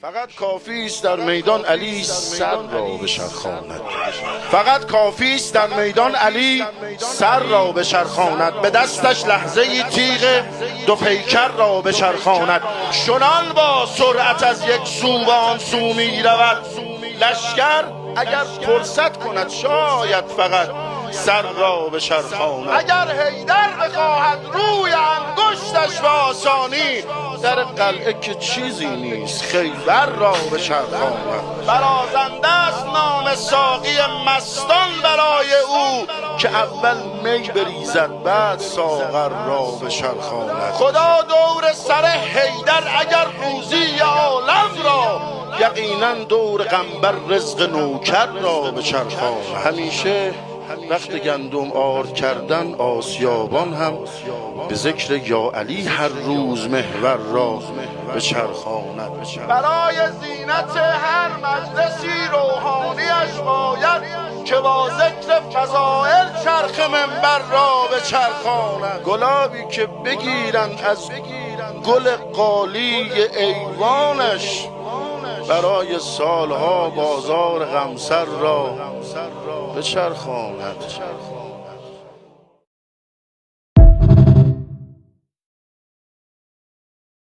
فقط کافی است در میدان علی سر را بچرخاند. فقت کافی است در میدان علی سر را بچرخاند. به دستش لحظه تیغ دو پیکر را بچرخاند. چنان با سرعت از یک سو به آن سو می رود لشکر اگر فرصت کند شاید فقط سر را بچرخاند. اگر حیدر بخواهد روی انگشتش به آسانی در قلعه که چیزی نیست خیبر را بچرخاند. برازنده است نام ساقی مستان برای او که اول می بریزد بعد ساغر را بچرخاند. خدا دور سر حیدر اگر روزی عالم را یقینا دور قنبر رزق نوکر را بچرخاند. همیشه وقت گندم آرد کردن آسیابان هم به ذکر یا علی هر روز محور را بچرخاند. برای زینت هر مجلسی روحانیش باید که با ذکر فضائل چرخ منبر را بچرخاند. گلابی که بگیرند از گل قالی ایوانش برای سالها بازار غمسر را بچرخاند.